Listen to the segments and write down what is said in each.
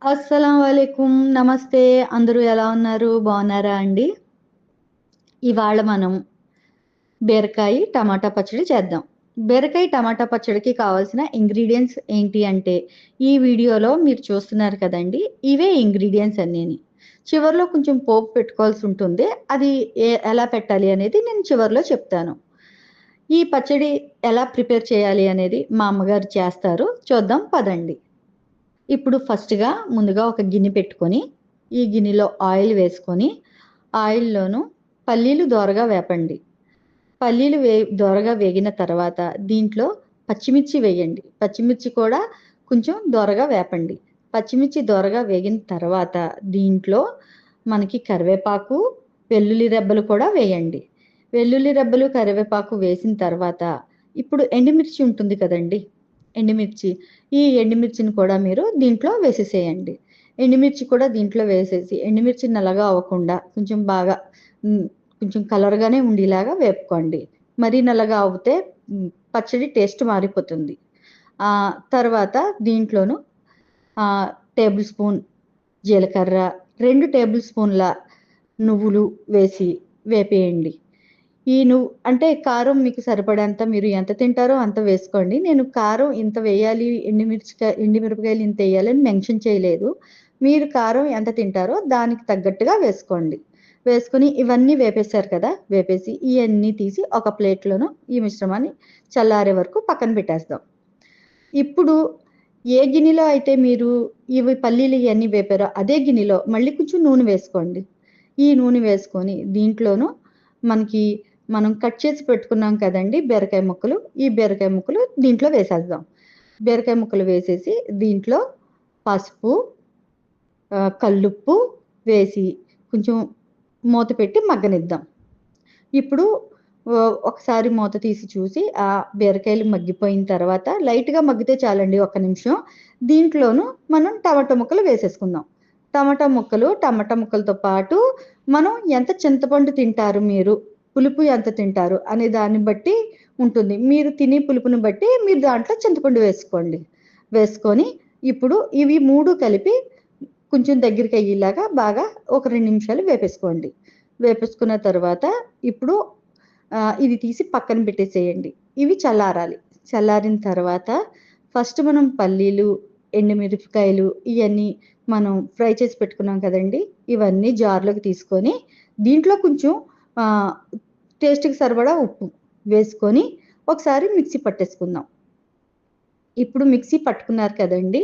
అస్సలాముఅలైకుం. నమస్తే. అందరూ ఎలా ఉన్నారు? బాగున్నారా అండి? ఇవాళ మనం బీరకాయ టమాటా పచ్చడి చేద్దాం. బీరకాయ టమాటా పచ్చడికి కావాల్సిన ఇంగ్రీడియెంట్స్ ఏంటి అంటే, ఈ వీడియోలో మీరు చూస్తున్నారు కదండీ! ఇవే ఇంగ్రీడియెంట్స్ అన్నీని. చివర్లో కొంచెం పోపు పెట్టుకోవాల్సి ఉంటుంది. అది ఎలా పెట్టాలి అనేది నేను చివర్లో చెప్తాను. ఈ పచ్చడి ఎలా ప్రిపేర్ చేయాలి అనేది మా అమ్మగారు చేస్తారు. చూద్దాం పదండి. ఇప్పుడు ముందుగా ఒక గిన్నె పెట్టుకొని, ఈ గిన్నెలో ఆయిల్ వేసుకొని, ఆయిల్‌లోను పల్లీలు దోరగా వేపండి. పల్లీలు దోరగా వేగిన తర్వాత దీంట్లో పచ్చిమిర్చి వేయండి. పచ్చిమిర్చి కూడా కొంచెం దోరగా వేపండి. పచ్చిమిర్చి దోరగా వేగిన తర్వాత దీంట్లో మనకి కరివేపాకు, వెల్లుల్లి రెబ్బలు కూడా వేయండి. వెల్లుల్లి రెబ్బలు, కరివేపాకు వేసిన తర్వాత ఇప్పుడు ఎండుమిర్చి ఉంటుంది కదండీ! ఎండుమిర్చి. ఈ ఎండుమిర్చిని కూడా మీరు దీంట్లో వేసేసేయండి. ఎండుమిర్చి కూడా దీంట్లో వేసేసి, ఎండుమిర్చి నల్లగా అవ్వకుండా కొంచెం బాగా కొంచెం కలర్‌గానే ఉండేలాగా వేపుకోండి. మరీ నల్లగా అవుతే పచ్చడి టేస్ట్ మారిపోతుంది. తర్వాత దీంట్లోను టేబుల్ స్పూన్ జీలకర్ర, 2 టేబుల్ స్పూన్ల నువ్వులు వేసి వేపేయండి. అంటే కారం మీకు సరిపడేంత మీరు ఎంత తింటారో అంత వేసుకోండి. నేను కారం ఇంత వేయాలి, ఎండుమిరపకాయలు ఇంత ఎయ్యాలని మెన్షన్ చేయలేదు. మీరు కారం ఎంత తింటారో దానికి తగ్గట్టుగా వేసుకోండి. వేసుకొని ఇవన్నీ వేపేశారు కదా! వేపేసి ఇయన్నీ తీసి ఒక ప్లేట్‌లోను ఈ మిశ్రమాన్ని చల్లారే వరకు పక్కన పెట్టేస్తాం. ఇప్పుడు ఏ గిన్నెలో అయితే మీరు పల్లీలు ఇయన్నీ వేపారో అదే గిన్నెలో మళ్ళీ కొంచెం నూనె వేసుకోండి. ఈ నూనె వేసుకొని దీంట్లోను మనం కట్ చేసి పెట్టుకున్నాం కదండీ బీరకాయ ముక్కలు. ఈ బీరకాయ ముక్కలు దీంట్లో వేసేద్దాం. బీరకాయ ముక్కలు వేసేసి దీంట్లో పసుపు, కల్లుప్పు వేసి కొంచెం మూత పెట్టి మగ్గనిద్దాం. ఇప్పుడు ఒకసారి మూత తీసి చూసి ఆ బీరకాయలు మగ్గిపోయిన తర్వాత లైట్‌గా మగ్గితే చాలండి ఒక్క నిమిషం. దీంట్లోను మనం టమాటా ముక్కలు వేసేసుకుందాం. టమాటా ముక్కలతో పాటు మనం ఎంత చింతపండు తింటారు మీరు, పులుపు ఎంత తింటారు అనే దాన్ని బట్టి ఉంటుంది. మీరు తినే పులుపుని బట్టి మీరు దాంట్లో చింతపండు వేసుకోండి. వేసుకొని ఇప్పుడు ఇవి 3 కలిపి కొంచెం దగ్గరికయ్యేలాగా బాగా ఒక 2 నిమిషాలు వేపేసుకోండి. వేపేసుకున్న తర్వాత ఇప్పుడు ఇది తీసి పక్కన పెట్టేసేయండి. ఇవి చల్లారాలి. చల్లారిన తర్వాత మనం పల్లీలు, ఎండుమిరపకాయలు ఇయన్నీ మనం ఫ్రై చేసి పెట్టుకున్నాం కదండీ! ఇవన్నీ జార్‌లోకి తీసుకొని దీంట్లో కొంచెం టేస్ట్‌కి సరిపడా ఉప్పు వేసుకొని ఒకసారి మిక్సీ పట్టేసుకుందాం. ఇప్పుడు మిక్సీ పట్టుకున్నారు కదండీ!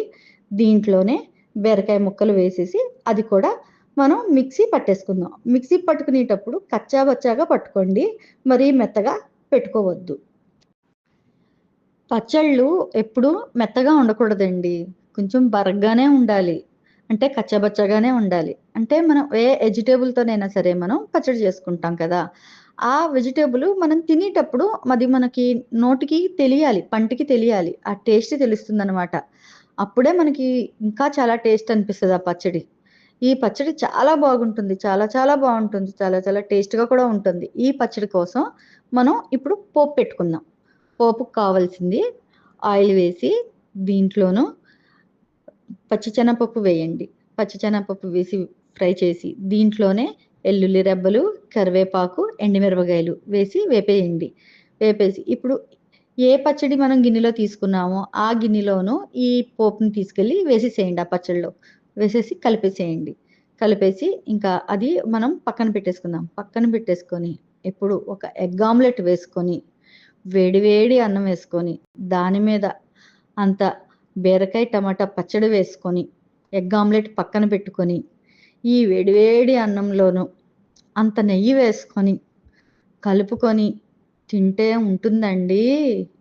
దీంట్లోనే బీరకాయ ముక్కలు వేసేసి అది కూడా మనం మిక్సీ పట్టేసుకుందాం. మిక్సీ పట్టుకునేటప్పుడు కచ్చా బచ్చాగా పట్టుకోండి. మరీ మెత్తగా పెట్టుకోవద్దు. పచ్చళ్ళు ఎప్పుడూ మెత్తగా ఉండకూడదండి. కొంచెం బరగ్గానే ఉండాలి. అంటే కచ్చాబచ్చాగానే ఉండాలి. అంటే మనం ఏ వెజిటబుల్‌తోనైనా సరే మనం పచ్చడి చేసుకుంటాం కదా! ఆ వెజిటబుల్ మనం తినేటప్పుడు అది మనకి నోటికి తెలియాలి. పంటికి తెలియాలి. ఆ టేస్ట్ తెలుస్తుందనమాట. అప్పుడే మనకి ఇంకా చాలా టేస్ట్ అనిపిస్తది ఆ పచ్చడి. ఈ పచ్చడి చాలా బాగుంటుంది. చాలా చాలా బావుంటుంది. చాలా చాలా టేస్ట్‌గా కూడా ఉంటుంది. ఈ పచ్చడి కోసం మనం ఇప్పుడు పోపు పెట్టుకుందాం. పోపుకు కావాల్సింది ఆయిల్ వేసి దీంట్లోను పచ్చిశనగపప్పు వేయండి. పచ్చిశనగపప్పు వేసి ఫ్రై చేసి దీంట్లోనే ఎల్లుల్లి రెబ్బలు, కరివేపాకు, ఎండుమిరపకాయలు వేసి వేపేయండి. వేపేసి ఇప్పుడు ఏ పచ్చడి మనం గిన్నెలో తీసుకున్నామో ఆ గిన్నెలోను ఈ పోపుని తీసుకెళ్ళి వేసేసేయండి ఆ పచ్చడిలో. వేసేసి కలిపేసేయండి. కలిపేసి ఇంకా అది మనం పక్కన పెట్టేసుకుందాం. పక్కన పెట్టేసుకొని ఇప్పుడు ఒక ఎగ్ ఆమ్లెట్ వేసుకొని వేడి వేడి అన్నం వేసుకొని దాని మీద అంత బీరకాయ టమాటా పచ్చడి వేసుకొని ఎగ్ ఆమ్లెట్ పక్కన పెట్టుకొని ఈ వేడి వేడి అన్నంలోను అంత నెయ్యి వేసుకొని కలుపుకొని తింటే ఉంటుందండి.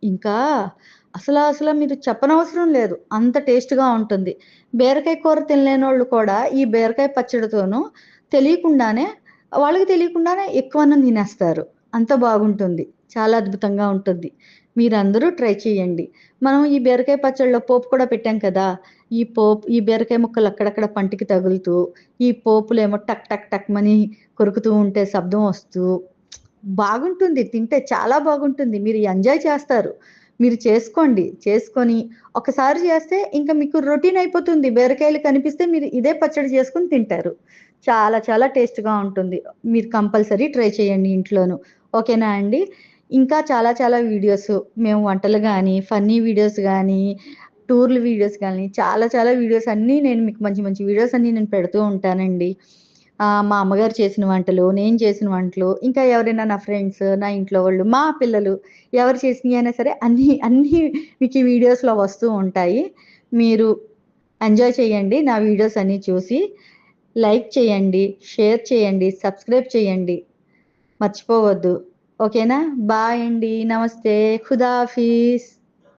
ఇంకా అసల మీరు చెప్పనవసరం లేదు. అంత టేస్ట్‌గా ఉంటుంది. బీరకాయ కూర తినలేనోళ్ళు కూడా ఈ బీరకాయ పచ్చడితోను తెలియకుండానే వాళ్ళకి తెలియకుండానే ఎక్కువ అన్నం తినేస్తారు. అంత బాగుంటుంది. చాలా అద్భుతంగా ఉంటుంది. మీరందరూ ట్రై చేయండి. మనం ఈ బీరకాయ పచ్చడిలో పోపు కూడా పెట్టాం కదా! ఈ బీరకాయ ముక్కలు అక్కడక్కడ పంటికి తగులుతూ, ఈ పోపులేమో టక్ టక్ టక్‌మని కొరుకుతూ ఉంటే శబ్దం వస్తూ బాగుంటుంది. తింటే చాలా బాగుంటుంది. మీరు ఎంజాయ్ చేస్తారు. మీరు చేసుకొని ఒకసారి చేస్తే ఇంకా మీకు రొటీన్ అయిపోతుంది. బీరకాయలు కనిపిస్తే మీరు ఇదే పచ్చడి చేసుకొని తింటారు. చాలా చాలా టేస్ట్‌గా ఉంటుంది. మీరు కంపల్సరీ ట్రై చేయండి ఇంట్లోను. ఓకేనా అండి? ఇంకా చాలా చాలా వీడియోస్ మేము వంటలు గానీ, ఫన్నీ వీడియోస్ గానీ, టూర్‌ల వీడియోస్ గానీ, చాలా చాలా వీడియోస్ అన్నీ నేను మీకు మంచి మంచి వీడియోస్ అన్నీ నేను పెడుతూ ఉంటానండి. మా అమ్మగారు చేసిన వంటలు, నేను చేసిన వంటలు, ఇంకా ఎవరైనా నా ఫ్రెండ్స్, నా ఇంట్లో వాళ్ళు, మా పిల్లలు ఎవరు చేసినయైనా సరే అన్నీ అన్నీ మీకు ఈ వీడియోస్‌లో వస్తూ ఉంటాయి. మీరు ఎంజాయ్ చేయండి నా వీడియోస్ అన్నీ చూసి. లైక్ చేయండి, షేర్ చేయండి, సబ్స్క్రైబ్ చేయండి. మర్చిపోవద్దు. ఓకేనా? బాయ్ అండి. నమస్తే. ఖుదాఫిజ్.